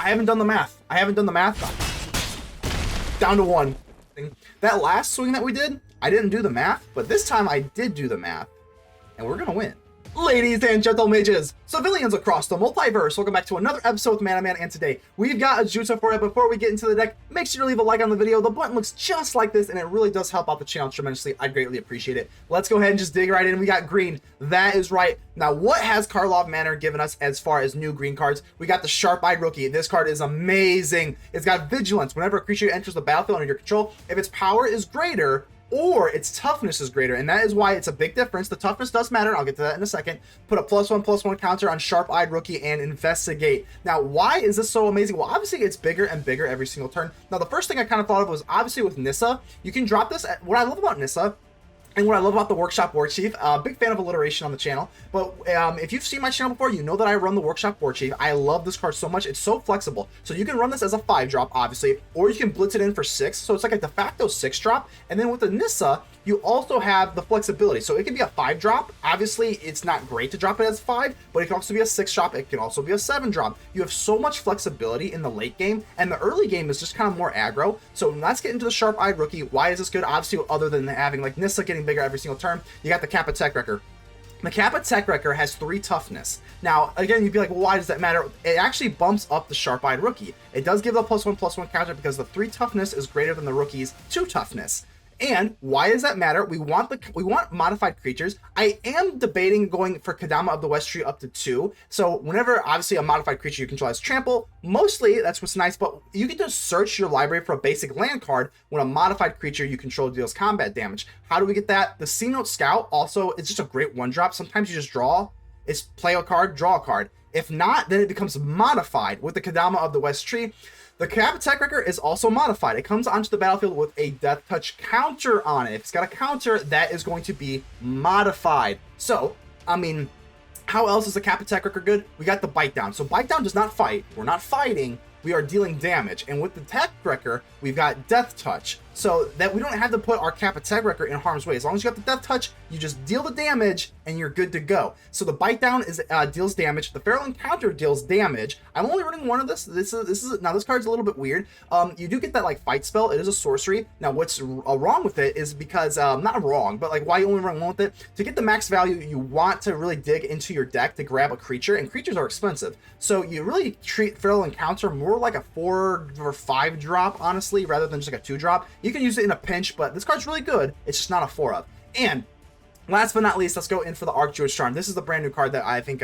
I haven't done the math. I haven't done the math. Down to 1. That last swing that we did, I didn't do the math, but this time I did do the math, and we're gonna win. Ladies and gentle mages, civilians across the multiverse, welcome back to another episode with Man, and today we've got a jutsu for you. Before we get into the deck, make sure to leave a like on the video. The button looks just like this, and it really does help out the channel tremendously. I'd greatly appreciate it. Let's go ahead and just dig right in. We got green. That is right. Now, what has Karlov Manor given us as far as new green cards? We got the Sharp-Eyed Rookie. This card is amazing. It's got Vigilance. Whenever a creature enters the battlefield under your control, if its power is greater, or its toughness is greater, and that is why it's a big difference. The toughness does matter. I'll get to that in a second. Put a +1/+1 counter on Sharp-Eyed Rookie and Investigate. Now, why is this so amazing? Well, obviously, it's bigger and bigger every single turn. Now, the first thing I kind of thought of was obviously with Nissa. You can drop this. What I love about Nissa, and what I love about the Workshop Warchief, big fan of alliteration on the channel, but if you've seen my channel before, you know that I run the Workshop Warchief. I love this card so much. It's so flexible. So you can run this as a 5-drop, obviously, or you can blitz it in for 6. So it's like a de facto 6-drop. And then with the Nissa, you also have the flexibility. So it can be a 5-drop. Obviously, it's not great to drop it as 5, but it can also be a 6-drop. It can also be a 7-drop. You have so much flexibility in the late game, and the early game is just kind of more aggro. So let's get into the Sharp-Eyed Rookie. Why is this good? Obviously, other than having like Nissa getting bigger every single turn, you got the Kappa Tech-Wrecker. The Kappa Tech-Wrecker has 3 toughness. Now, again, you'd be like, well, why does that matter? It actually bumps up the Sharp-Eyed Rookie. It does give a +1/+1 counter because the 3 toughness is greater than the rookie's 2 toughness. And why does that matter? We want modified creatures. I am debating going for Kodama of the West Tree up to 2. So whenever, obviously, a modified creature you control has trample, mostly that's what's nice, but you can just search your library for a basic land card when a modified creature you control deals combat damage. How do we get that? The Cenote Scout also is just a great 1-drop. Sometimes you just draw. It's play a card, draw a card. If not, then it becomes modified with the Kodama of the West Tree. The Kappa Tech-Wrecker is also modified. It comes onto the battlefield with a Death Touch counter on it. If it's got a counter, that is going to be modified. So, I mean, how else is the Kappa Tech-Wrecker good? We got the Bite Down. So Bite Down does not fight. We're not fighting. We are dealing damage. And with the Tech-Wrecker, we've got Death Touch. So that we don't have to put our Kappa Tech-Wrecker in harm's way. As long as you got the Death Touch, you just deal the damage and you're good to go. So the Bite Down is deals damage. The Feral Encounter deals damage. I'm only running one of this. Now this card's a little bit weird. You do get that like fight spell. It is a sorcery. Now what's wrong with it is because not wrong, but like why you only run one with it? To get the max value, you want to really dig into your deck to grab a creature, and creatures are expensive. So you really treat Feral Encounter more like a 4 or 5 drop, honestly, rather than just like a 2-drop. You can use it in a pinch, but this card's really good. It's just not a 4-up. And last but not least, let's go in for the Archdruid Charm. This is the brand new card that I think,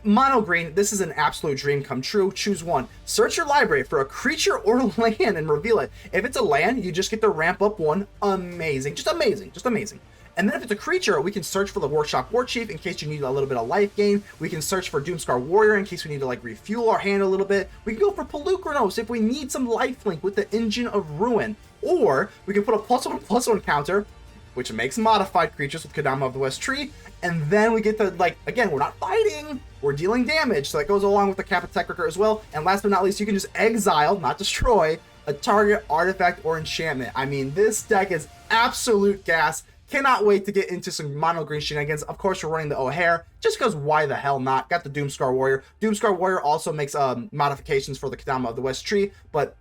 mono green, this is an absolute dream come true. Choose one. Search your library for a creature or land and reveal it. If it's a land, you just get to ramp up 1. Amazing. Just amazing. Just amazing. And then if it's a creature, we can search for the Workshop Warchief in case you need a little bit of life gain. We can search for Doomskar Warrior in case we need to like refuel our hand a little bit. We can go for Polukranos if we need some lifelink with the Engine of Ruin. Or we can put a +1/+1 counter, which makes modified creatures with Kodama of the West Tree. And then we get the, like, again, we're not fighting, we're dealing damage. So that goes along with the Kappa Tech-Wrecker as well. And last but not least, you can just exile, not destroy, a target artifact or enchantment. I mean, this deck is absolute gas. Cannot wait to get into some mono green shenanigans. Of course, we're running the Ojer, just because why the hell not? Got the Doomskar Warrior. Doomskar Warrior also makes modifications for the Kodama of the West Tree, but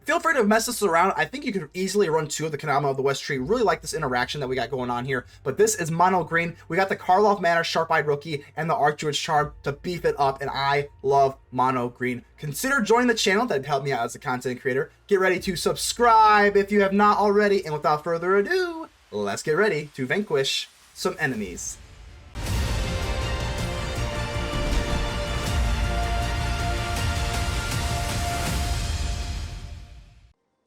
feel free to mess this around. I think you could easily run 2 of the Kodama of the West Tree. Really like this interaction that we got going on here. But this is mono green. We got the Karlov Manor Sharp-Eyed Rookie and the Archdruid Charm to beef it up. And I love mono green. Consider joining the channel. That'd help me out as a content creator. Get ready to subscribe if you have not already. And without further ado, let's get ready to vanquish some enemies.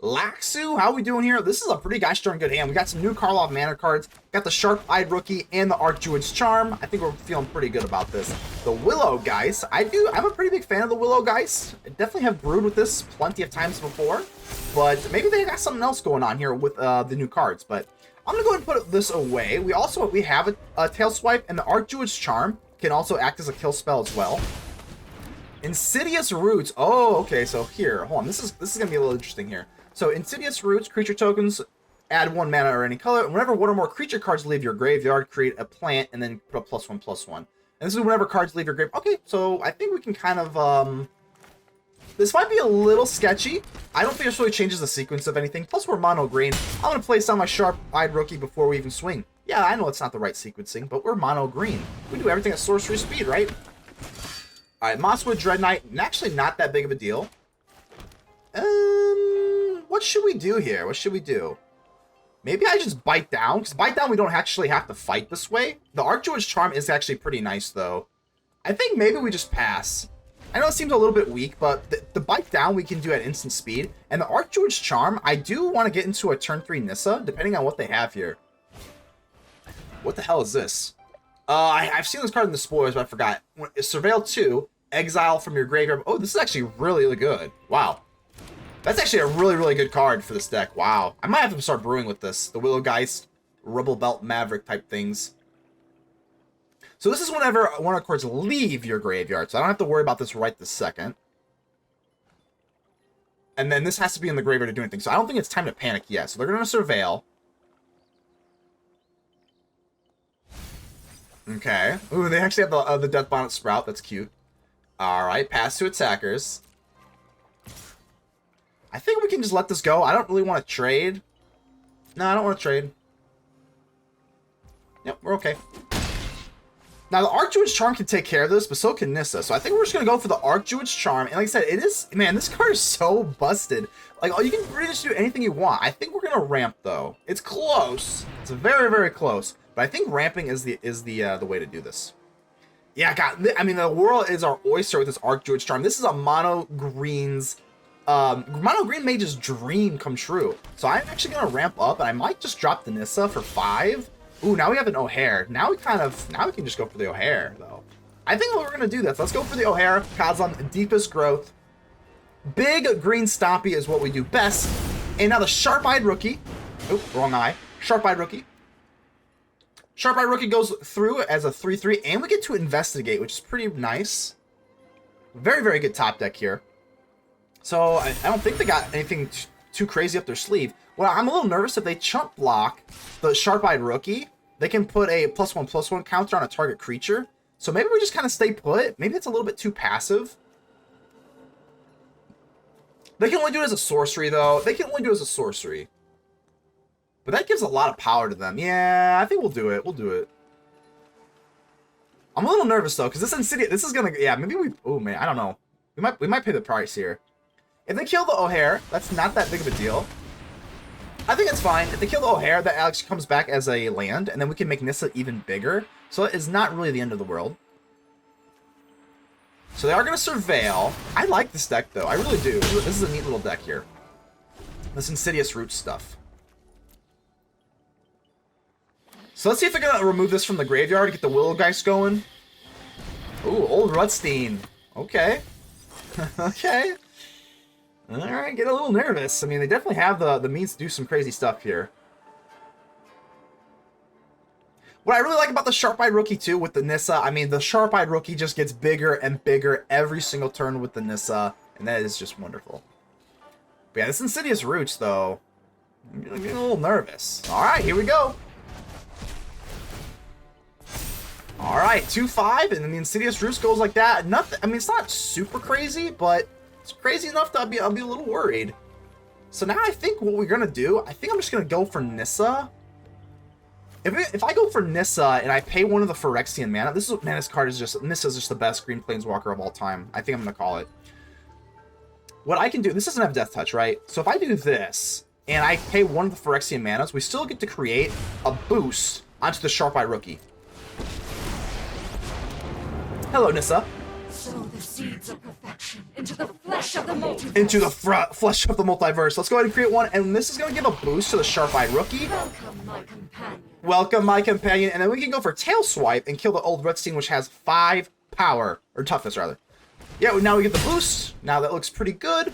Laxu, how we doing here? This is a pretty gosh darn good hand. We got some new Karlov Manor cards. Got the Sharp-Eyed Rookie and the Archdruid's Charm. I think we're feeling pretty good about this. The Willow Geist. I'm a pretty big fan of the Willow Geist. I definitely have brewed with this plenty of times before, but maybe they got something else going on here with the new cards. But I'm gonna go ahead and put this away. We have a Tail Swipe, and the Archdruid's Charm can also act as a kill spell as well. Insidious Roots. Oh, okay. So here, hold on. This is gonna be a little interesting here. So Insidious Roots, creature tokens, add 1 mana or any color. And whenever 1 or more creature cards leave your graveyard, create a plant and then put a +1/+1. And this is whenever cards leave your grave. Okay, so I think we can kind of This might be a little sketchy. I don't think this really changes the sequence of anything. Plus, we're mono green. I'm going to place down my Sharp-Eyed Rookie before we even swing. Yeah, I know it's not the right sequencing, but we're mono green. We do everything at sorcery speed, right? Alright, Mosswood Dread Knight. Actually, not that big of a deal. What should we do here? What should we do? Maybe I just bite down, because bite down we don't actually have to fight this way. The Archdruid's Charm is actually pretty nice, though. I think maybe we just pass. I know it seems a little bit weak, but the bite down we can do at instant speed. And the Archdruid's Charm, I do want to get into a turn 3 Nissa, depending on what they have here. What the hell is this? I've seen this card in the spoilers, but I forgot. Surveil 2, exile from your graveyard. Oh, this is actually really, really good. Wow. That's actually a really, really good card for this deck. Wow. I might have to start brewing with this. The Willowgeist, Rebel Belt Maverick type things. So this is whenever one of the cards leave your graveyard. So I don't have to worry about this right this second. And then this has to be in the graveyard to do anything. So I don't think it's time to panic yet. So they're going to Surveil. Okay. Ooh, they actually have the Death Bonnet Sprout. That's cute. Alright, pass to attackers. I think we can just let this go. I don't really want to trade. No, I don't want to trade. Yep, we're okay. Now, the Archdruid's Charm can take care of this, but so can Nissa. So I think we're just going to go for the Archdruid's Charm. And like I said, it is... Man, this card is so busted. Like, you can pretty much do anything you want. I think we're going to ramp, though. It's close. It's very, very close. But I think ramping is the way to do this. Yeah, God. I mean, the world is our oyster with this Archdruid's Charm. This is a mono green's... Mono green mage's dream come true. So I'm actually going to ramp up, and I might just drop the Nissa for 5. Ooh, now we have an Ojer. Now we can just go for the Ojer, though. I think we're going to do this. Let's go for the Ojer. Kaslem, Deepest Growth. Big green stompy is what we do best. And now the Sharp-Eyed Rookie. Oh, wrong eye. Sharp-Eyed Rookie. Sharp-Eyed Rookie goes through as a 3/3, and we get to investigate, which is pretty nice. Very, very good top deck here. So I don't think they got anything too crazy up their sleeve. Well, I'm a little nervous if they chump block the Sharp-Eyed Rookie. They can put a +1/+1 counter on a target creature. So maybe we just kind of stay put. Maybe it's a little bit too passive. They can only do it as a sorcery, though. They can only do it as a sorcery. But that gives a lot of power to them. Yeah, I think we'll do it. We'll do it. I'm a little nervous, though, because this Insidious... This is going to... Yeah, maybe we... Oh, man, I don't know. We might pay the price here. If they kill the Ojer, that's not that big of a deal. I think it's fine. If they kill the Ojer, that actually comes back as a land, and then we can make Nissa even bigger. So it's not really the end of the world. So they are going to Surveil. I like this deck, though. I really do. This is a neat little deck here. This Insidious Root stuff. So let's see if they're going to remove this from the graveyard to get the Willowgeist going. Ooh, Old Rutstein. Okay. Okay. Alright, get a little nervous. I mean, they definitely have the means to do some crazy stuff here. What I really like about the Sharp-Eyed Rookie, too, with the Nissa, I mean, the Sharp-Eyed Rookie just gets bigger and bigger every single turn with the Nissa, and that is just wonderful. But yeah, this Insidious Roots, though, I'm getting a little nervous. Alright, here we go. Alright, 2/5, and then the Insidious Roots goes like that. Nothing, I mean, it's not super crazy, but it's crazy enough that I'll be a little worried. So now I think what we're going to do, I think I'm just going to go for Nissa. If I go for Nissa and I pay one of the Phyrexian mana, this card is just, Nissa's just the best green planeswalker of all time. I think I'm going to call it. What I can do, this doesn't have Death Touch, right? So if I do this and I pay one of the Phyrexian manas, we still get to create a boost onto the Sharp-Eyed Rookie. Hello, Nissa. Sow the seeds of perfection into the flesh of the multiverse. Into the flesh of the multiverse. Let's go ahead and create one, and this is going to give a boost to the Sharp-Eyed Rookie. Welcome, my companion. Welcome, my companion. And then we can go for Tail Swipe and kill the Old Rutstein, which has 5 power, or toughness, rather. Yeah, now we get the boost. Now that looks pretty good.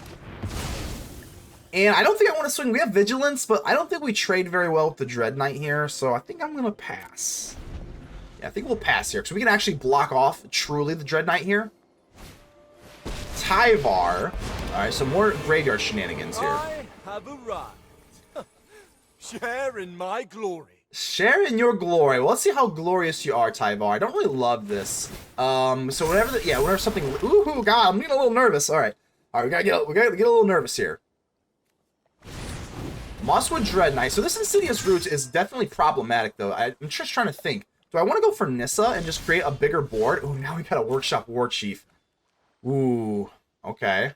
And I don't think I want to swing. We have Vigilance, but I don't think we trade very well with the Dread Knight here, so I think I'm going to pass. Yeah, I think we'll pass here, because we can actually block off truly the Dread Knight here. Tyvar. Alright, some more graveyard shenanigans here. I have arrived. Share in my glory. Share in your glory. Well, let's see how glorious you are, Tyvar. I don't really love this. So whenever something... Ooh, God, I'm getting a little nervous. Alright. All right, we gotta get a little nervous here. Mosswood Dread Knight. So this Insidious Roots is definitely problematic, though. I'm just trying to think. Do I want to go for Nissa and just create a bigger board? Ooh, now we got a Workshop Warchief. Ooh, okay.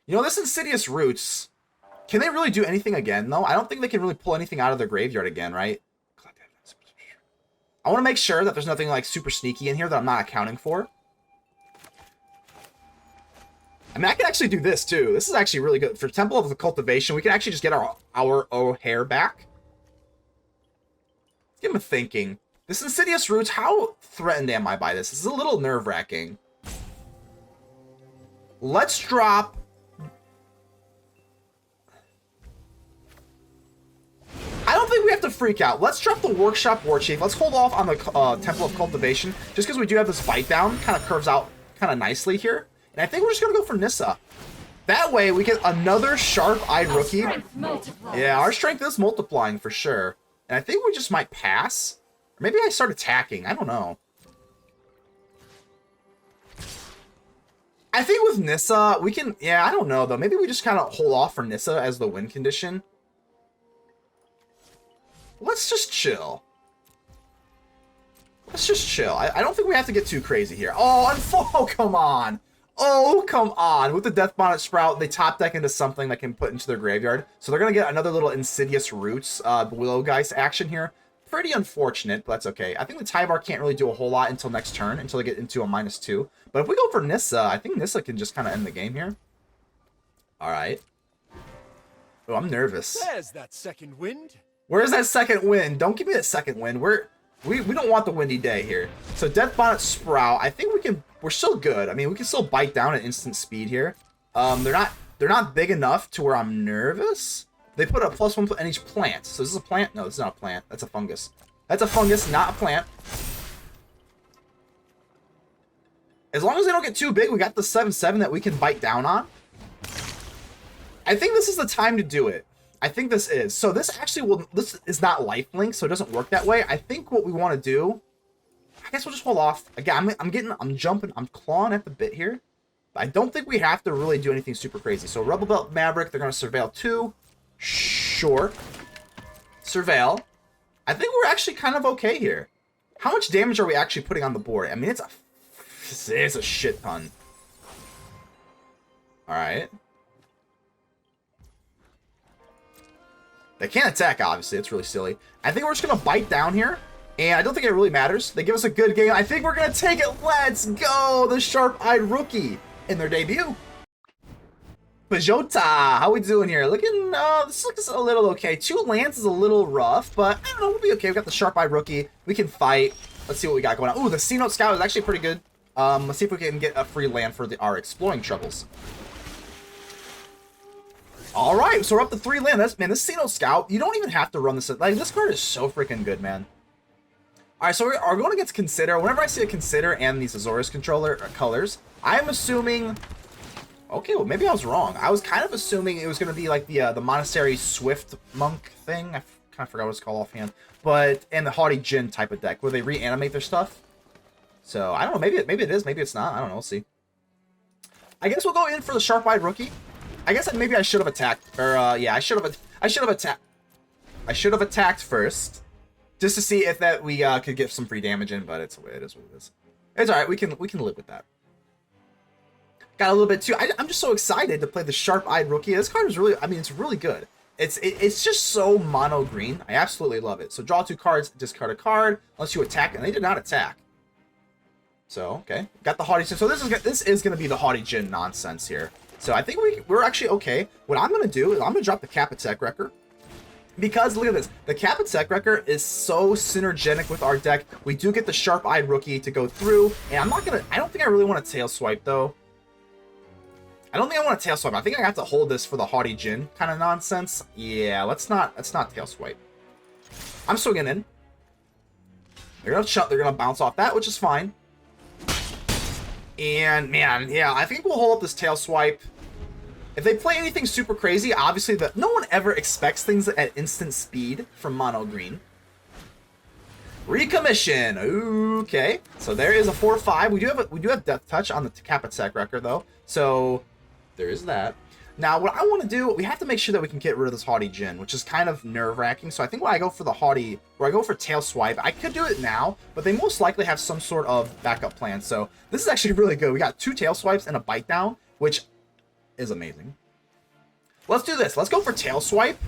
You know, this Insidious Roots, can they really do anything again, though? I don't think they can really pull anything out of their graveyard again, right? I want to make sure that there's nothing, like, super sneaky in here that I'm not accounting for. I mean, I can actually do this, too. This is actually really good. For Temple of the Cultivation, we can actually just get our Ojer back. Let's get him thinking. This Insidious Roots, how threatened am I by this? This is a little nerve-wracking. Let's drop... I don't think we have to freak out. Let's drop the Workshop Warchief. Let's hold off on the Temple of Cultivation, just because we do have this bite down. Kind of curves out kind of nicely here. And I think we're just going to go for Nissa. That way, we get another sharp-eyed rookie. Yeah, our strength is multiplying for sure. And I think we just might pass. Or maybe I start attacking. I don't know. I think with Nissa, we can... Yeah, I don't know, though. Maybe we just kind of hold off for Nissa as the win condition. Let's just chill. Let's just chill. I don't think we have to get too crazy here. Oh, come on. Oh, come on. With the Death Bonnet Sprout, they top deck into something that can put into their graveyard. So they're going to get another little Insidious Roots Willowgeist action here. Pretty unfortunate, but that's okay. I think the Tyvar can't really do a whole lot until next turn, until they get into a -2. But if we go for Nissa, I think Nissa can just kind of end the game here. All right. Oh, I'm nervous. There's that second wind. Where's that second wind? Don't give me that second wind. We don't want the windy day here. So Death Bonnet Sprout, I think we're still good. I mean, we can still bite down at instant speed here. They're not big enough to where I'm nervous. They put a +1 in each plant. So this is a plant? No, this is not a plant. That's a fungus. That's a fungus, not a plant. As long as they don't get too big, we got the 7/7 that we can bite down on. I think this is the time to do it. I think this is. So this is not lifelink, so it doesn't work that way. I think what we want to do, I guess we'll just hold off. Again, I'm jumping, I'm clawing at the bit here. But I don't think we have to really do anything super crazy. So Rebel Belt Maverick, they're going to Surveil 2. Sure. Surveil. I think we're actually kind of okay here. How much damage are we actually putting on the board? I mean, it's a shit ton. Alright. They can't attack, obviously. It's really silly. I think we're just going to bite down here. And I don't think it really matters. They give us a good game. I think we're going to take it. Let's go. The Sharp-Eyed Rookie in their debut. Pajota, how we doing here? This looks a little okay. 2 lands is a little rough, but I don't know. We'll be okay. We got the Sharp-Eyed Rookie. We can fight. Let's see what we got going on. Ooh, the Cenote Scout is actually pretty good. Let's see if we can get a free land for our exploring troubles. All right, so we're up to 3 land. Man, this Cenote Scout, you don't even have to run this. Like, this card is so freaking good, man. All right, so we're going against Consider. Whenever I see a Consider and these Azorius controller colors, I'm assuming... Okay, well, maybe I was wrong. I was kind of assuming it was going to be like the Monastery Swift Monk thing. I kind of forgot what it's called offhand. And the Haughty Djinn type of deck, where they reanimate their stuff. So, I don't know. Maybe it is. Maybe it's not. I don't know. We'll see. I guess we'll go in for the Sharp-Eyed Rookie. I guess maybe I should have attacked, or yeah, I should have attacked first, just to see if we could get some free damage in. But it is what it is. It's all right. We can live with that. Got a little bit too. I'm just so excited to play the Sharp-Eyed Rookie. This card is really, I mean, it's really good. It's just so mono green. I absolutely love it. So draw 2 cards, discard a card unless you attack, and they did not attack. So okay, got the Haughty Djinn. So this is going to be the Haughty Djinn nonsense here. So I think we're actually okay. What I'm going to do is I'm going to drop the Kappa Tech-Wrecker. Because, look at this. The Kappa Tech-Wrecker is so synergetic with our deck. We do get the Sharp-Eyed Rookie to go through. And I don't think I really want to Tail Swipe, though. I don't think I want to Tail Swipe. I think I have to hold this for the Haughty Djinn kind of nonsense. Yeah, let's not Tail Swipe. I'm swinging in. They're going to bounce off that, which is fine. And, man, yeah, I think we'll hold up this Tail Swipe. If they play anything super crazy, obviously, no one ever expects things at instant speed from Mono Green. Recommission. Okay. So there is a 4/5. We do have Death Touch on the Kappa Tech-Wrecker, though. So there is that. Now, what I want to do, we have to make sure that we can get rid of this Haughty Djinn, which is kind of nerve-wracking. So I think when I go for the Haughty, or I go for Tail Swipe, I could do it now, but they most likely have some sort of backup plan. So this is actually really good. We got 2 Tail Swipes and a Bite Down, which is amazing. Let's do this. Let's go for Tail Swipe.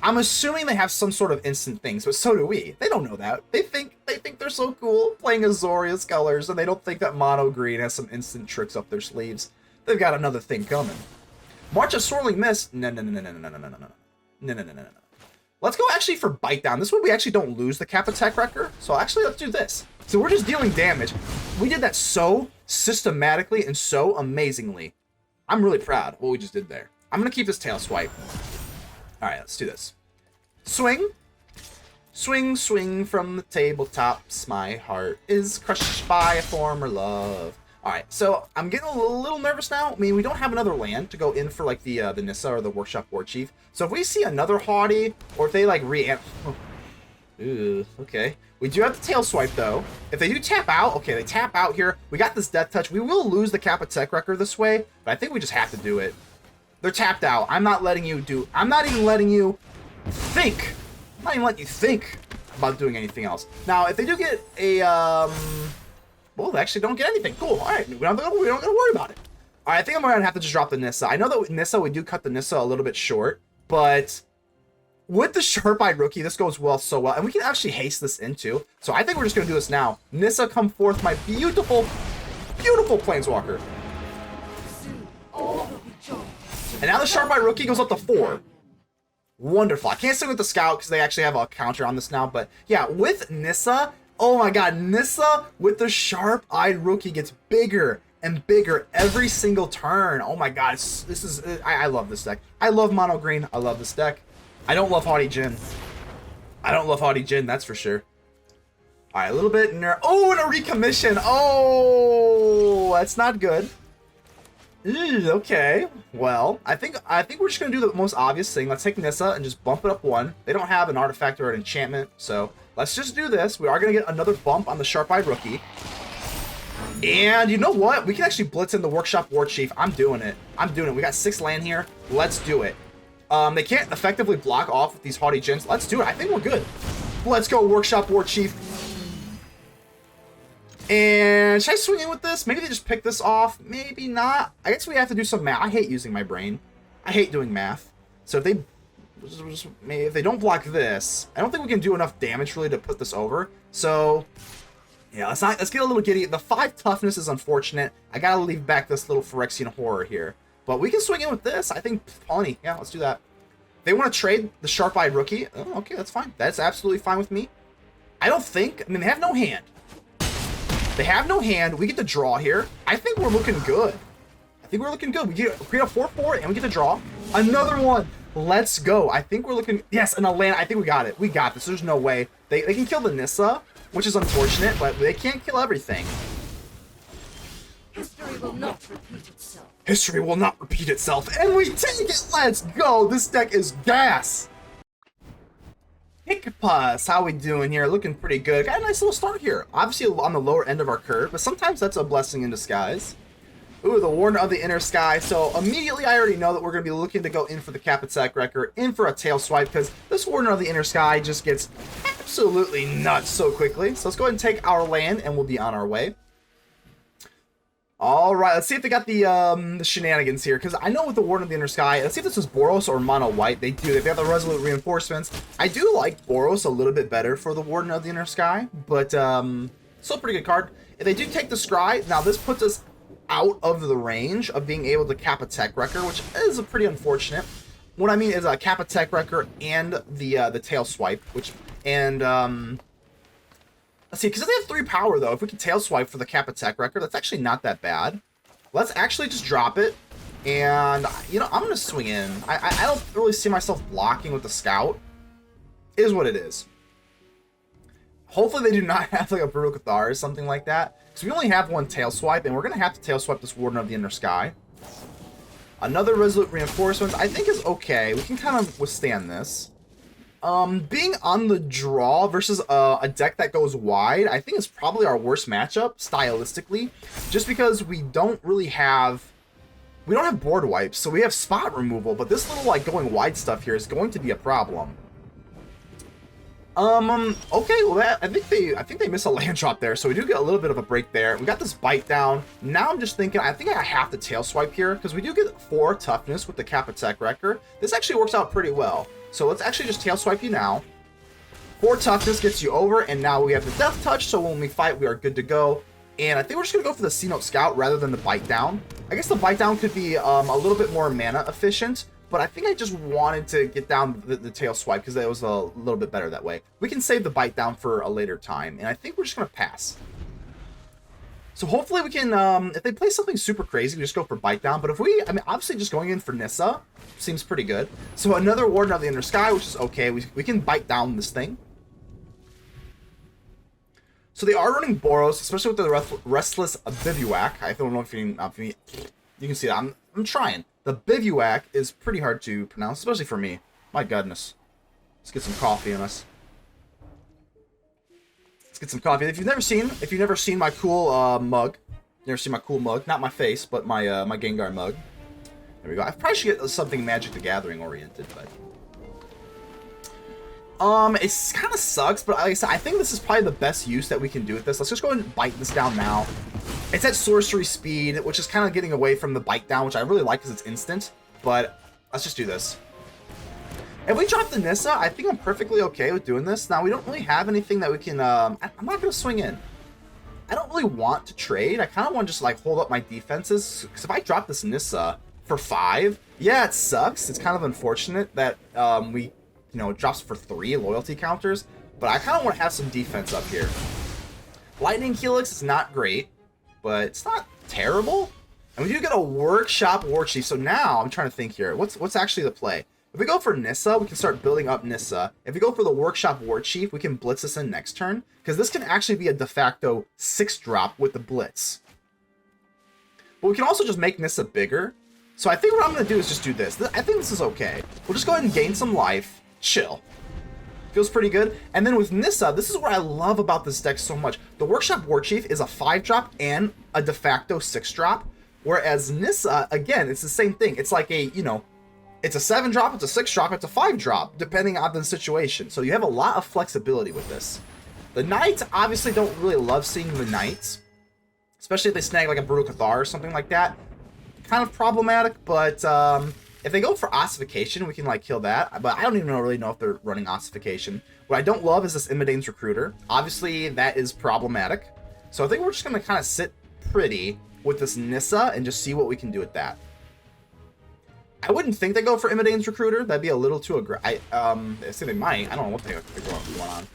I'm assuming they have some sort of instant things, but so do we. They don't know that. They think they're so cool playing Azorius colors, and they don't think that Mono Green has some instant tricks up their sleeves. They've got another thing coming. March of Swirling Mist. No. Let's go actually for Bite Down. This one we actually don't lose the Kappa Tech-Wrecker. So actually, let's do this. So we're just dealing damage. We did that so systematically and so amazingly. I'm really proud of what we just did there. I'm going to keep this Tail Swipe. All right, let's do this. Swing. Swing, swing from the tabletops. My heart is crushed by a former love. All right, so I'm getting a little nervous now. I mean, we don't have another land to go in for like the Nissa or the Workshop Warchief. So if we see another Haughty, or if they like ooh, okay. We do have the Tail Swipe though. If they do tap out, okay, they tap out here. We got this Death Touch. We will lose the Kappa Tech-Wrecker this way, but I think we just have to do it. They're tapped out. I'm not letting you do. I'm not even letting you think. I'm not even letting you think about doing anything else. Now, if they do get a well, they actually don't get anything. Cool. All right, we don't gotta worry about it. All right, I think I'm gonna have to just drop the Nissa. I know that with Nissa, we do cut the Nissa a little bit short, but with the Sharp-Eyed Rookie, this goes so well, and we can actually haste this into. So I think we're just gonna do this now. Nissa, come forth, my beautiful, beautiful Planeswalker. And now the Sharp-Eyed Rookie goes up to 4. Wonderful. I can't swing with the Scout because they actually have a counter on this now, but yeah, with Nissa. Oh my god, Nissa with the Sharp-Eyed Rookie gets bigger and bigger every single turn. Oh my god, this is... I love this deck. I love Mono Green. I love this deck. I don't love Haughty Djinn. I don't love Haughty Djinn, that's for sure. Alright, a little bit... Oh, and a recommission! Oh, that's not good. Okay, well, I think we're just going to do the most obvious thing. Let's take Nissa and just bump it up 1. They don't have an artifact or an enchantment, so... Let's just do this. We are going to get another bump on the Sharp-Eyed Rookie. And you know what? We can actually blitz in the Workshop Warchief. I'm doing it. I'm doing it. We got 6 land here. Let's do it. They can't effectively block off with these Haughty Djinns. Let's do it. I think we're good. Let's go, Workshop Warchief. And should I swing in with this? Maybe they just pick this off. Maybe not. I guess we have to do some math. I hate using my brain. I hate doing math. So if they don't block this, I don't think we can do enough damage really to put this over. So yeah, let's get a little giddy. The 5 toughness is unfortunate. I gotta leave back this little Phyrexian horror here, but we can swing in with this. I think plenty. Yeah, let's do that. They want to trade the Sharp-Eyed Rookie. Oh, okay, that's fine. That's absolutely fine with me. I mean, they have no hand. They have no hand. We get to draw here. I think we're looking good. We create a 4/4 and we get to draw another one. Let's go. I think we're looking... Yes, and a land. I think we got it. We got this. There's no way. They can kill the Nissa, which is unfortunate, but they can't kill everything. History will not repeat itself. History will not repeat itself. And we take it. Let's go. This deck is gas. Hickpass, how we doing here? Looking pretty good. Got a nice little start here. Obviously on the lower end of our curve, but sometimes that's a blessing in disguise. Ooh, the Warden of the Inner Sky. So immediately I already know that we're going to be looking to go in for the Kappa Tech-Wrecker, in for a Tail Swipe, because this Warden of the Inner Sky just gets absolutely nuts so quickly. So let's go ahead and take our land, and we'll be on our way. All right, let's see if they got the shenanigans here, because I know with the Warden of the Inner Sky, let's see if this is Boros or Mono White. They do. They've got the Resolute Reinforcements. I do like Boros a little bit better for the Warden of the Inner Sky, but still a pretty good card. If they do take the Scry, now this puts us out of the range of being able to Kappa Tech-Wrecker, which is a pretty unfortunate. What I mean is a Kappa Tech-Wrecker and the Tail Swipe, which let's see, because they have 3 power though. If we can Tail Swipe for the Kappa Tech-Wrecker, that's actually not that bad. Let's actually just drop it, and you know, I'm gonna swing in. I don't really see myself blocking with the Scout. It is what it is. Hopefully they do not have like a Brutal Cathar or something like that. So we only have 1 Tail Swipe, and we're going to have to Tail Swipe this Warden of the Inner Sky. Another Resolute Reinforcements I think is okay. We can kind of withstand this. Being on the draw versus a deck that goes wide, I think is probably our worst matchup, stylistically. Just because we don't really have we don't have board wipes, so we have spot removal, but this little, like, going wide stuff here is going to be a problem. Okay, well, I think they missed a land drop there, so we do get a little bit of a break there. We got this bite down. Now I'm just thinking, I think I have to tail swipe here, because we do get 4 toughness with the Kappa Tech-Wrecker. This actually works out pretty well. So let's actually just tail swipe you now. 4 toughness gets you over, and now we have the death touch, so when we fight, we are good to go. And I think we're just going to go for the Cenote Scout rather than the bite down. I guess the bite down could be a little bit more mana efficient, but I think I just wanted to get down the tail swipe because that was a little bit better that way. We can save the bite down for a later time, and I think we're just going to pass. So hopefully we can, if they play something super crazy, we just go for bite down. But if we, I mean, obviously just going in for Nissa seems pretty good. So another Warden of the Inner Sky, which is okay. We can bite down this thing. So they are running Boros, especially with the Restless Bivouac. I don't know if you can see that. I'm trying. The Bivouac is pretty hard to pronounce, especially for me. My goodness. Let's get some coffee in us. Let's get some coffee. If you've never seen my cool mug, not my face, but my my Gengar mug. There we go. I probably should get something Magic the Gathering oriented, but it kind of sucks, but like I said, I think this is probably the best use that we can do with this. Let's just go ahead and bite this down now. It's at sorcery speed, which is kind of getting away from the bite down, which I really like because it's instant, but let's just do this. If we drop the Nissa, I think I'm perfectly okay with doing this. Now, we don't really have anything that we can, I'm not going to swing in. I don't really want to trade. I kind of want to just, like, hold up my defenses, because if I drop this Nissa for 5, yeah, it sucks. It's kind of unfortunate that we, you know, it drops for 3 loyalty counters, but I kind of want to have some defense up here. Lightning Helix is not great, but it's not terrible. And we do get a Workshop Warchief, so now I'm trying to think here. What's actually the play? If we go for Nissa, we can start building up Nissa. If we go for the Workshop Warchief, we can blitz this in next turn, because this can actually be a de facto 6-drop with the blitz. But we can also just make Nissa bigger. So I think what I'm going to do is just do this. I think this is okay. We'll just go ahead and gain some life. Chill. Feels pretty good. And then with Nissa, this is what I love about this deck so much. The Workshop Warchief is a 5-drop and a de facto 6-drop. Whereas Nissa, again, it's the same thing. It's like a, you know, it's a 7-drop, it's a 6-drop, it's a 5-drop, depending on the situation. So you have a lot of flexibility with this. The Knights obviously don't really love seeing the Knights, especially if they snag like a Brutal Cathar or something like that. Kind of problematic, but if they go for Ossification, we can like kill that. But I don't even really know if they're running Ossification. What I don't love is this Imidane's Recruiter. Obviously, that is problematic. So I think we're just going to kind of sit pretty with this Nissa and just see what we can do with that. I wouldn't think they go for Imidane's Recruiter. That'd be a little too aggressive. I say they might. I don't know what they're going on.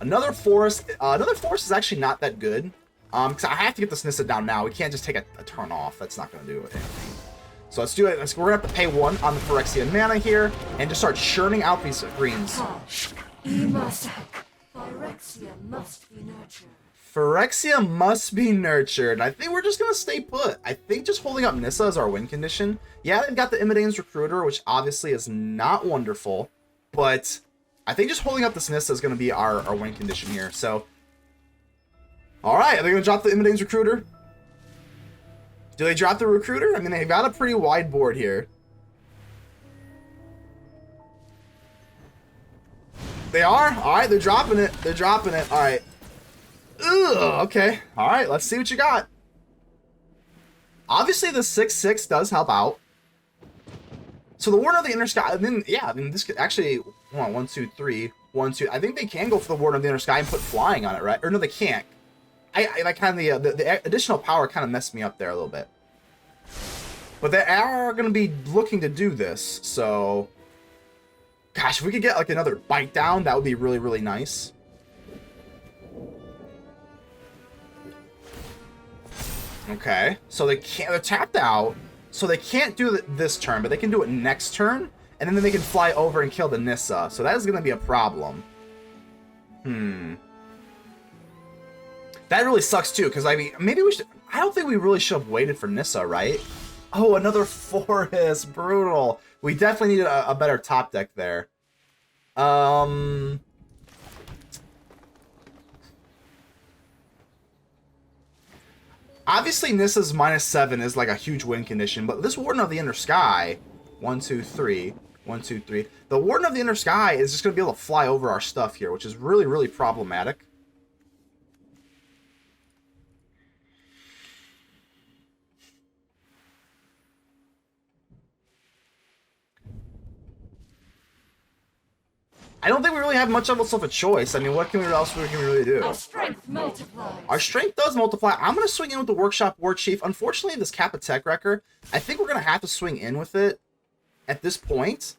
Another Forest is actually not that good. Because I have to get this Nissa down now. We can't just take a turn off. That's not going to do anything. So let's do it. We're going to have to pay 1 on the Phyrexian mana here and just start churning out these greens. Phyrexia must be nurtured. Phyrexia must be nurtured. I think we're just going to stay put. I think just holding up Nissa is our win condition. Yeah, they've got the Imidane's Recruiter, which obviously is not wonderful. But I think just holding up this Nissa is going to be our win condition here. So, alright, are they going to drop the Imidane's Recruiter? Do they drop the Recruiter? I mean, they've got a pretty wide board here. They are? Alright, they're dropping it. They're dropping it. Alright. Ugh, okay. Alright, let's see what you got. Obviously, the 6/6 does help out. So the Warden of the Inner Sky, I mean, yeah, I mean, this could actually, 1, 2, 3, 1, 2. I think they can go for the Warden of the Inner Sky and put flying on it, right? Or no, they can't. I kind of, the additional power kind of messed me up there a little bit. But they are going to be looking to do this, so gosh, if we could get like another bite down, that would be really, really nice. Okay, so they're tapped out, so they can't do it this turn, but they can do it next turn, and then they can fly over and kill the Nissa, so that is going to be a problem. That really sucks too, because I mean, maybe we should, I don't think we really should have waited for Nissa, right? Oh, another Forest, brutal. We definitely needed a better top deck there. Obviously, Nissa's -7 is like a huge win condition, but this Warden of the Inner Sky, 1, 2, 3, 1, 2, 3. The Warden of the Inner Sky is just going to be able to fly over our stuff here, which is really, really problematic. I don't think we really have much of a choice. I mean, what else can we really do? Our strength multiplies. Our strength does multiply. I'm going to swing in with the Workshop Warchief. Unfortunately, this Kappa Tech-Wrecker, I think we're going to have to swing in with it at this point.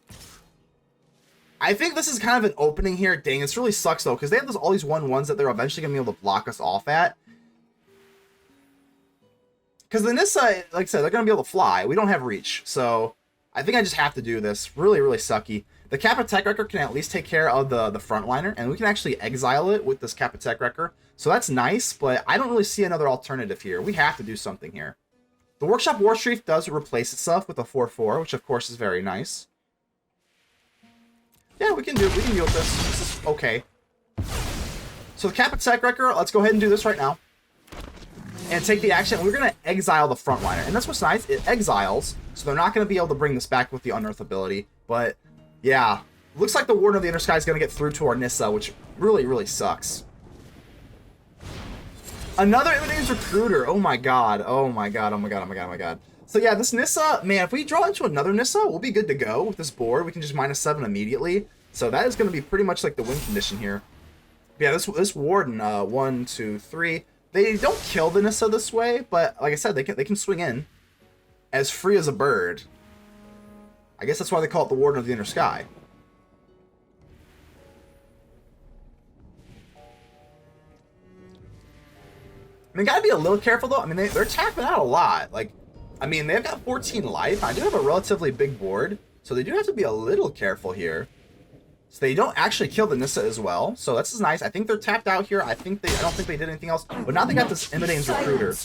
I think this is kind of an opening here. Dang, this really sucks, though, because they have all these 1/1s that they're eventually going to be able to block us off at. Because the Nissa, like I said, they're going to be able to fly. We don't have reach, so I think I just have to do this. Really, really sucky. The Kappa Tech-Wrecker can at least take care of the frontliner, and we can actually exile it with this Kappa Tech-Wrecker. So that's nice, but I don't really see another alternative here. We have to do something here. The Workshop Warchief does replace itself with a 4/4, which of course is very nice. Yeah, we can deal with this. This is okay. So the Kappa Tech-Wrecker, let's go ahead and do this right now. And take the action. We're going to exile the frontliner. And that's what's nice. It exiles, so they're not going to be able to bring this back with the Unearth ability. But, yeah. Looks like the Warden of the Inner Sky is going to get through to our Nissa, which really, really sucks. Another Imidane's Recruiter. Oh my god. Oh my god. Oh my god. Oh my god. Oh my god. So yeah, this Nissa, man, if we draw into another Nissa, we'll be good to go with this board. We can just -7 immediately. So that is going to be pretty much like the win condition here. Yeah, this Warden, 1, 2, 3. They don't kill the Nissa this way, but like I said, they can swing in as free as a bird. I guess that's why they call it the Warden of the Inner Sky. I mean, gotta be a little careful though. I mean, they're tapping out a lot. Like, I mean, they've got 14 life. I do have a relatively big board, so they do have to be a little careful here. So they don't actually kill the Nissa as well. So this is nice. I think they're tapped out here. I don't think they did anything else. But now they got this Imidane's Recruiter.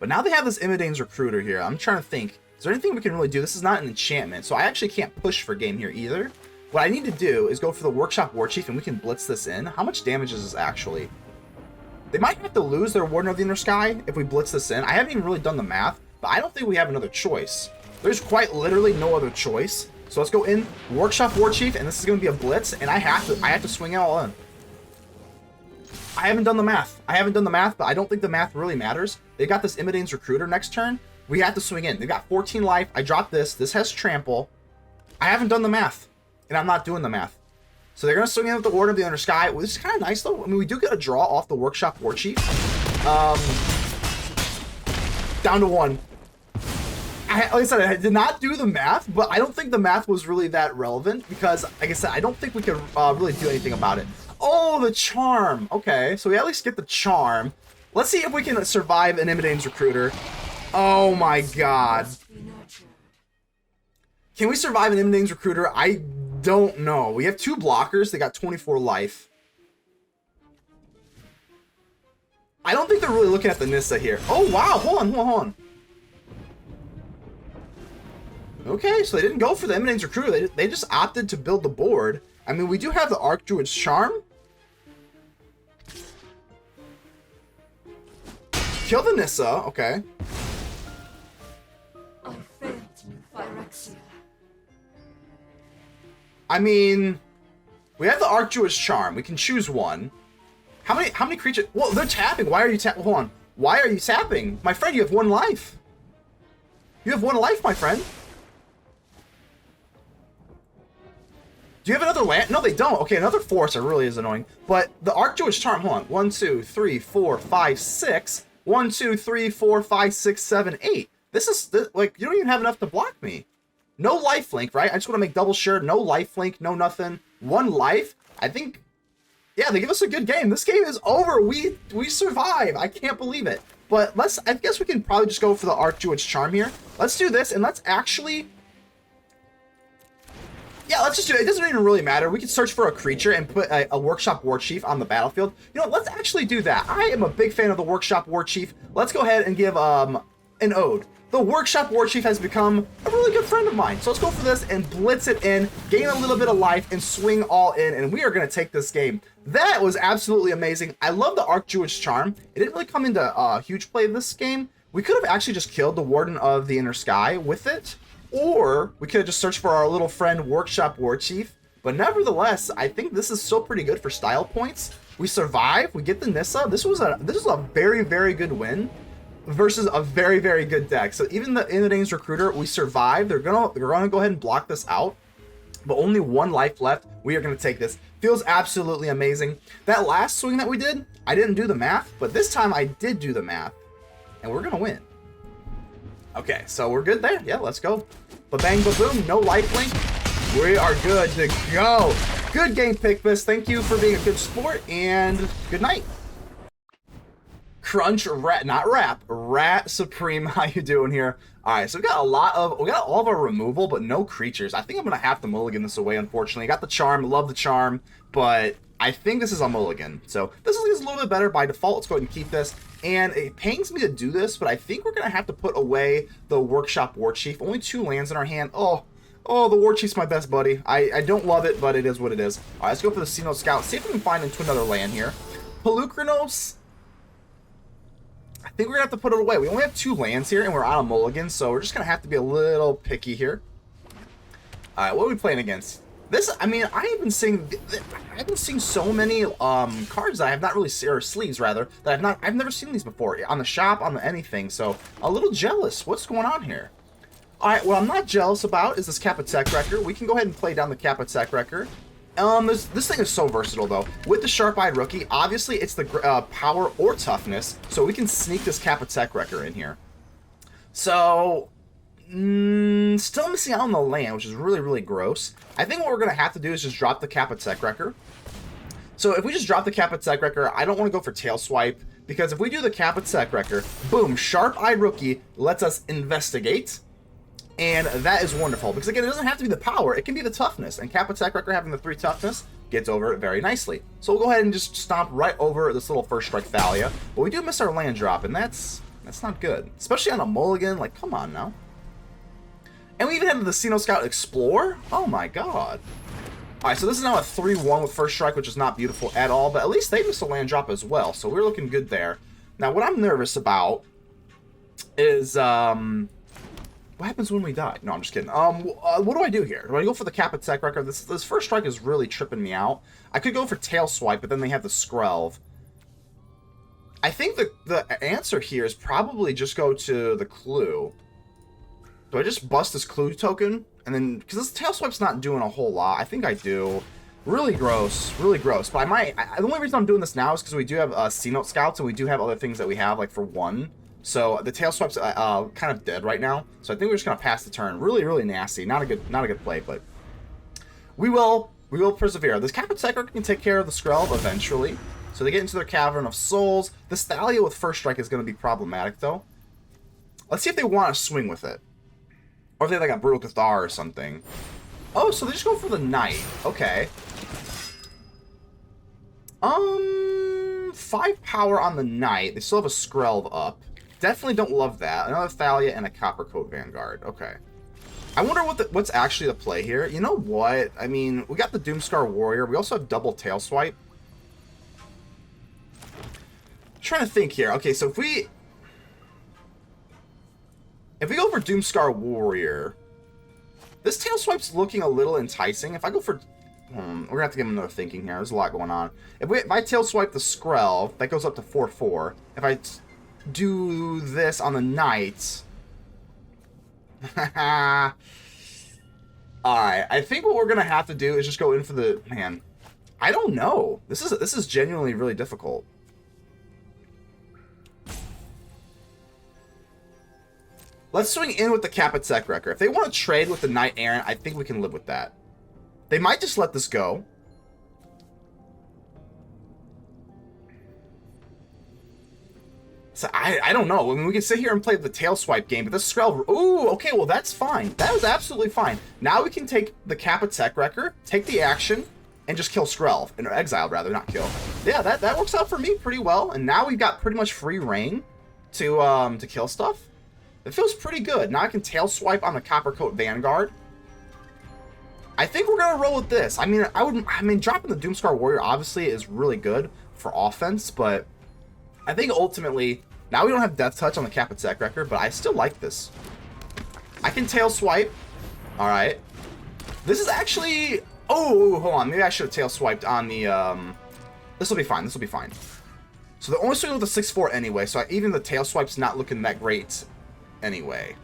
But now they have this Imidane's Recruiter here. I'm trying to think. Is there anything we can really do? This is not an enchantment, so I actually can't push for game here either. What I need to do is go for the Workshop Warchief, and we can blitz this in. How much damage is this actually? They might have to lose their Warden of the Inner Sky if we blitz this in. I haven't even really done the math, but I don't think we have another choice. There's quite literally no other choice. So let's go in, Workshop Warchief, and this is going to be a blitz, and I have to swing it all in. I haven't done the math. But I don't think the math really matters. They got this Imidane's Recruiter next turn. We have to swing in. They've got 14 life. I dropped this. This has trample. I haven't done the math, and I'm not doing the math. So they're going to swing in with the Warden of the Inner Sky. Well, this is kind of nice, though. I mean, we do get a draw off the Workshop Warchief. Down to 1. Like I said, I did not do the math, but I don't think the math was really that relevant because, like I said, I don't think we could really do anything about it. Oh, the Charm. Okay, so we at least get the Charm. Let's see if we can survive an Imidane's Recruiter. Oh my god. Can we survive an Imidane's Recruiter? I don't know. We have 2 blockers. They got 24 life. I don't think they're really looking at the Nissa here. Oh, wow. Hold on. Okay, so they didn't go for the Imidane's Recruiter. They just opted to build the board. I mean, we do have the Archdruid's Charm. Kill the Nissa. Okay. I failed you, Phyrexia. I mean, we have the Archdruid's Charm. We can choose one. How many creatures? Well, they're tapping. Why are you tapping? Hold on. Why are you tapping? My friend, you have 1 life. You have 1 life, my friend. Do you have another land? No, they don't. Okay, another force. It really is annoying. But the Archdruid's Charm, hold on. 1, 2, 3, 4, 5, 6. 1, 2, 3, 4, 5, 6, 7, 8. This is, like, you don't even have enough to block me. No lifelink, right? I just want to make double sure. No lifelink, no nothing. 1 life. I think, yeah, they give us a good game. This game is over. We survive. I can't believe it. But I guess we can probably just go for the Archdruid's Charm here. Let's do this, and let's actually... Yeah, let's just do it. It doesn't even really matter. We can search for a creature and put a Workshop Warchief on the battlefield. You know, let's actually do that. I am a big fan of the Workshop Warchief. Let's go ahead and give an ode. The Workshop Warchief has become a really good friend of mine. So let's go for this and blitz it in, gain a little bit of life, and swing all in, and we are going to take this game. That was absolutely amazing. I love the Archdruid's Charm. It didn't really come into huge play this game. We could have actually just killed the Warden of the Inner Sky with it, or we could have just searched for our little friend Workshop Warchief. But nevertheless, I think this is still pretty good for style points. We survive, we get the Nissa. This was a very, very good win versus a very, very good deck. So even the Innodane's Recruiter, we survived. They're gonna go ahead and block this out, but only 1 life left. We are gonna take this. Feels absolutely amazing. That last swing that we did, I didn't do the math, but this time I did do the math, and we're gonna win. Okay, so we're good there. Yeah, let's go. Ba-bang, ba-boom, no lifelink. We are good to go. Good game, Pickfist. Thank you for being a good sport, and good night. Crunch Rat, not Rap, Rat Supreme. How you doing here? All right, so we got all of our removal, but no creatures. I think I'm gonna have to mulligan this away. Unfortunately, got the charm, love the charm, but I think this is a mulligan. So this is a little bit better by default. Let's go ahead and keep this. And it pains me to do this, but I think we're gonna have to put away the Workshop Warchief. Only 2 lands in our hand. Oh, the Warchief's my best buddy. I don't love it, but it is what it is. All right, let's go for the Cenote Scout. See if we can find into another land here. Polukranos. I think we're gonna have to put it away. We only have 2 lands here, and we're on a mulligan, so we're just gonna have to be a little picky here. All right, what are we playing against? This, I mean, I've been seeing so many cards that I have not really, or sleeves rather, that I've never seen these before on the shop, on the anything. So a little jealous. What's going on here? All right, what I'm not jealous about is this Kappa Tech-Wrecker. We can go ahead and play down the Kappa Tech-Wrecker. This thing is so versatile, though. With the Sharp-Eyed Rookie, obviously it's the power or toughness, so we can sneak this Kappa Tech-Wrecker in here. So, still missing out on the land, which is really, really gross. I think what we're going to have to do is just drop the Kappa Tech-Wrecker. So if we just drop the Kappa Tech-Wrecker, I don't want to go for Tail Swipe, because if we do the Kappa Tech-Wrecker, boom, Sharp-Eyed Rookie lets us investigate. And that is wonderful, because again, it doesn't have to be the power, it can be the toughness, and Kappa Tech-Wrecker having the 3 toughness gets over it very nicely. So we'll go ahead and just stomp right over this little first strike Thalia, but we do miss our land drop, and that's not good, especially on a mulligan. Like, come on now. And we even had the Cenote Scout Explore. Oh my god. Alright, so this is now a 3-1 with first strike, which is not beautiful at all, but at least they missed a land drop as well, so we're looking good there. Now, what I'm nervous about is, what happens when we die? No, I'm just kidding. What do I do here? Do I go for the Kappa Tech-Wrecker? This first strike is really tripping me out. I could go for Tail Swipe, but then they have the Skrelv. I think the answer here is probably just go to the Clue. Do I just bust this Clue token? And then, because this Tail Swipe's not doing a whole lot. I think I do. Really gross. Really gross. But the only reason I'm doing this now is because we do have Cenote Scouts, and we do have other things that we have, like for 1. So the Tail Swipe's kind of dead right now. So I think we're just gonna pass the turn. Really, really nasty. Not a good play, but we will persevere. This Kappa Tech-Wrecker can take care of the Skrelv eventually. So they get into their Cavern of Souls. This Thalia with first strike is gonna be problematic though. Let's see if they want to swing with it, or if they have like a Brutal Cathar or something. Oh, so they just go for the Knight. Okay. 5 power on the Knight. They still have a Skrelv up. Definitely don't love that. Another Thalia and a Coppercoat Vanguard. Okay. I wonder what's actually the play here. You know what? I mean, we got the Doomskar Warrior. We also have double Tail Swipe. I'm trying to think here. Okay, so if we go for Doomskar Warrior, this Tail Swipe's looking a little enticing. If I go for... we're going to have to give him another thinking here. There's a lot going on. If I Tail Swipe the Skrelv, that goes up to 4/4. If I do this on the Knight... Alright, I think what we're going to have to do is just go in for the... Man, I don't know. This is genuinely really difficult. Let's swing in with the Kappa Tech-Wrecker. If they want to trade with the Knight Errant, I think we can live with that. They might just let this go. So I don't know. I mean, we can sit here and play the Tail Swipe game, but this Skrelv... Ooh, okay, well, that's fine. That was absolutely fine. Now we can take the Kappa Tech-Wrecker, take the action, and just kill Skrelv. And exile, rather, not kill. Yeah, that works out for me pretty well. And now we've got pretty much free reign to kill stuff. It feels pretty good. Now I can tail swipe on the Coppercoat Vanguard. I think we're gonna roll with this. I mean, dropping the Doomskar Warrior obviously is really good for offense, but I think ultimately, now we don't have Death Touch on the Kappa Tech-Wrecker, but I still like this. I can tail swipe. Alright. This is actually... Oh, hold on. Maybe I should have tail swiped on the... This will be fine. This will be fine. So they're only swinging with a 6-4 anyway, so even the tail swipe's not looking that great anyway.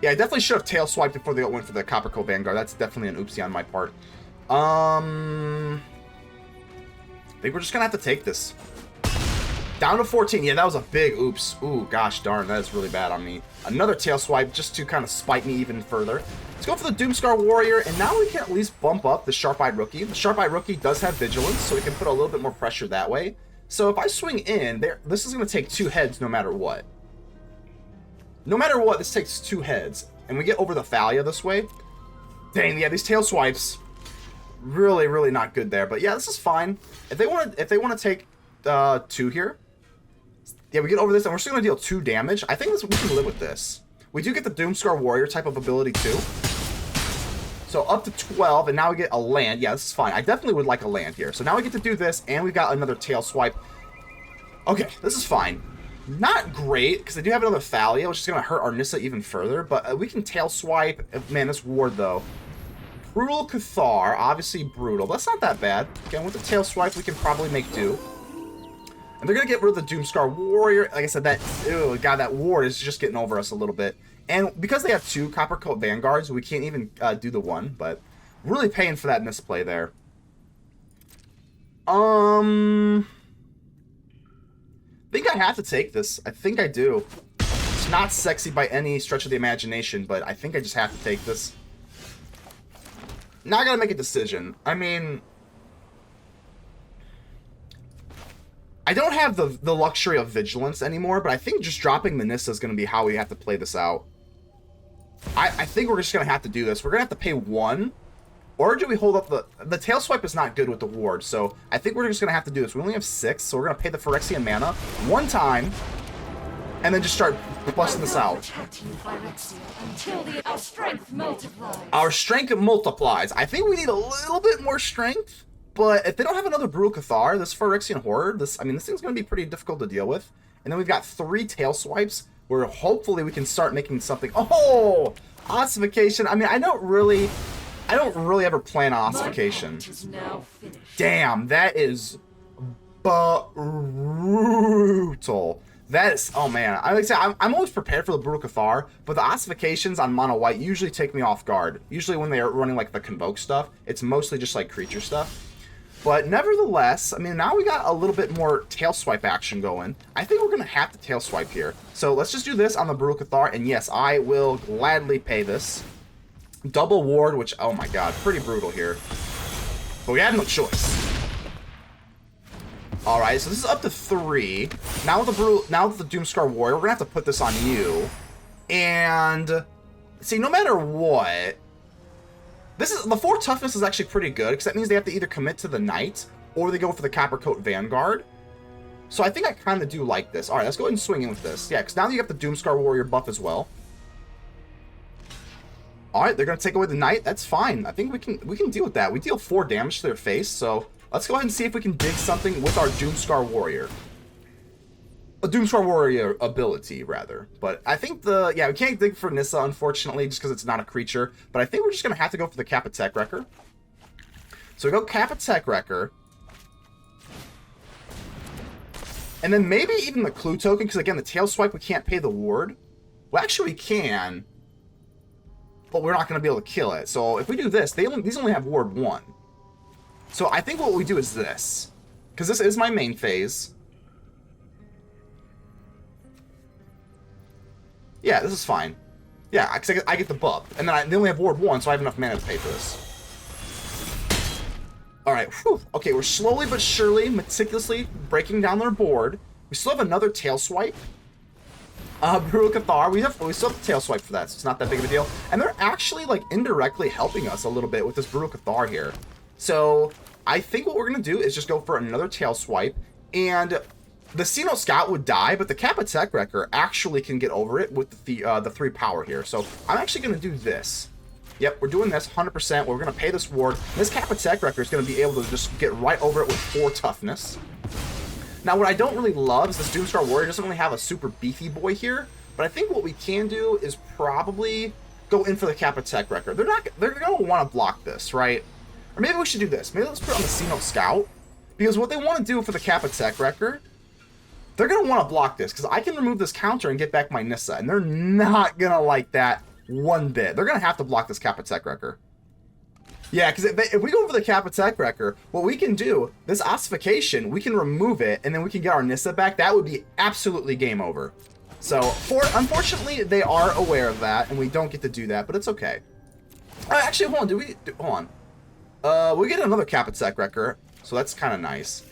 Yeah, I definitely should have tail swiped before they went for the Coppercoat Vanguard. That's definitely an oopsie on my part. I think we're just going to have to take this. Down to 14. Yeah, that was a big oops. Ooh, gosh darn. That is really bad on me. Another tail swipe just to kind of spite me even further. Let's go for the Doomskar Warrior, and now we can at least bump up the Sharp-Eyed Rookie. The Sharp-Eyed Rookie does have Vigilance, so we can put a little bit more pressure that way. So if I swing in, this is going to take 2 heads no matter what. No matter what, this takes 2 heads. And we get over the Thalia this way. Dang, yeah, these tail swipes. Really, really not good there. But yeah, this is fine. If they want to take 2 here. Yeah, we get over this, and we're still going to deal 2 damage. I think we can live with this. We do get the Doomskar Warrior type of ability, too. So up to 12, and now we get a land. Yeah, this is fine. I definitely would like a land here. So now we get to do this, and we've got another tail swipe. Okay, this is fine. Not great, because they do have another Thalia, which is going to hurt our Nissa even further. But we can tail swipe. Man, this ward, though. Brutal Cathar. Obviously brutal. That's not that bad. Again, with the tail swipe, we can probably make do. And they're going to get rid of the Doomskar Warrior. Like I said, that ward is just getting over us a little bit. And because they have 2 Coppercoat Vanguards, we can't even do the 1. But really paying for that misplay there. I think I have to take this. I think I do. It's not sexy by any stretch of the imagination, but I think I just have to take this. Now I got to make a decision. I mean... I don't have the luxury of Vigilance anymore, but I think just dropping the Nissa is going to be how we have to play this out. I think we're just going to have to do this. We're going to have to pay 1. Or do we hold up the tail swipe is not good with the ward, so I think we're just going to have to do this. We only have 6, so we're going to pay the Phyrexian mana 1 time, and then just start busting this out. Our strength multiplies. Our strength multiplies. I think we need a little bit more strength. But if they don't have another Brutal Cathar, this Phyrexian Horde, this thing's going to be pretty difficult to deal with. And then we've got 3 tail swipes, where hopefully we can start making something. Oh! Ossification. I mean, I don't really ever plan ossification. Damn, that is brutal. That is, oh man. I like to say, I'm always prepared for the Brutal Cathar, but the ossifications on mono white usually take me off guard. Usually when they are running like the Convoke stuff, it's mostly just like creature stuff. But nevertheless, I mean, now we got a little bit more tail swipe action going. I think we're going to have to tail swipe here. So let's just do this on the Brutal Cathar, and yes, I will gladly pay this. Double ward, which, oh my god, pretty brutal here. But we have no choice. Alright, so this is up to 3. Now with the Doomskar Warrior, we're going to have to put this on you. And, see, no matter what... the 4 toughness is actually pretty good, because that means they have to either commit to the Knight, or they go for the Coppercoat Vanguard. So I think I kind of do like this. Alright, let's go ahead and swing in with this. Yeah, because now you have the Doomskar Warrior buff as well. Alright, they're going to take away the Knight. That's fine. I think we can deal with that. We deal 4 damage to their face, so let's go ahead and see if we can dig something with our Doomskar Warrior. A Doomskar Warrior ability, rather. But I think we can't dig for Nissa, unfortunately, just because it's not a creature. But I think we're just going to have to go for the Kappa Tech-Wrecker. So we go Kappa Tech-Wrecker. And then maybe even the Clue Token, because again, the Tail Swipe, we can't pay the ward. Well, actually we can. But we're not going to be able to kill it. So if we do this, these only have ward 1. So I think what we do is this. Because this is my main phase. Yeah, this is fine. Yeah, because I get the buff. And then they only have ward 1, so I have enough mana to pay for this. Alright, okay, we're slowly but surely, meticulously breaking down their board. We still have another tail swipe. Brutal Cathar, we still have the tail swipe for that, so it's not that big of a deal. And they're actually, like, indirectly helping us a little bit with this Brutal Cathar here. So, I think what we're going to do is just go for another tail swipe. And the Cenote Scout would die, but the Kappa Tech-Wrecker actually can get over it with the 3 power here. So I'm actually going to do this. Yep, we're doing this 100%. We're going to pay this ward. This Kappa Tech-Wrecker is going to be able to just get right over it with 4 toughness. Now, what I don't really love is this Doomskar Warrior doesn't really have a super beefy boy here. But I think what we can do is probably go in for the Kappa Tech-Wrecker. They're going to want to block this, right? Or maybe we should do this. Maybe let's put it on the Cenote Scout. Because what they want to do for the Kappa Tech-Wrecker, they're going to want to block this, because I can remove this counter and get back my Nissa, and they're not going to like that one bit. They're going to have to block this Kappa Tech-Wrecker. Yeah, because if we go for the Kappa Tech-Wrecker, what we can do, this ossification, we can remove it, and then we can get our Nissa back. That would be absolutely game over. So, unfortunately, they are aware of that, and we don't get to do that, but it's okay. Actually, hold on, hold on. We get another Kappa Tech-Wrecker, so that's kind of nice.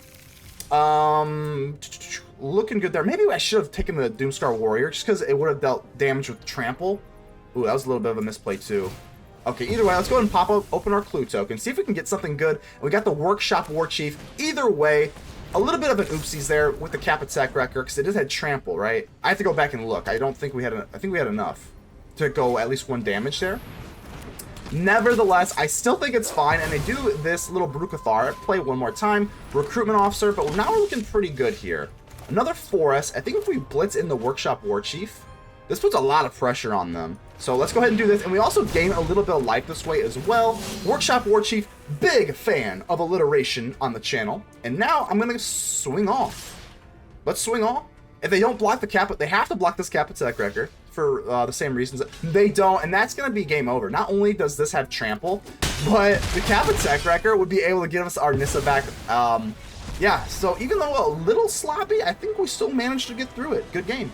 Looking good there. Maybe I should have taken the Doomskar Warrior, just because it would have dealt damage with Trample. Ooh, that was a little bit of a misplay, too. Okay, either way, let's go ahead and open our clue token, see if we can get something good. We got the Workshop Warchief. Either way, a little bit of an oopsies there with the Kappa Tech-Wrecker, because it just had Trample, right? I have to go back and look. I don't think we had, I think we had enough to go at least 1 damage there. Nevertheless, I still think it's fine, and they do this little Brukathar. Play one more time. Recruitment Officer, but now we're looking pretty good here. Another Forest. I think if we blitz in the Workshop Warchief, this puts a lot of pressure on them. So let's go ahead and do this, and we also gain a little bit of life this way as well. Workshop Warchief, big fan of alliteration on the channel. And now I'm going to swing off. Let's swing off. If they don't block the Kappa, they have to block this Kappa Tech-Wrecker for the same reasons. They don't, and that's going to be game over. Not only does this have Trample, but the Kappa Tech-Wrecker would be able to give us our Nissa back. Yeah, so even though a little sloppy, I think we still managed to get through it. Good game.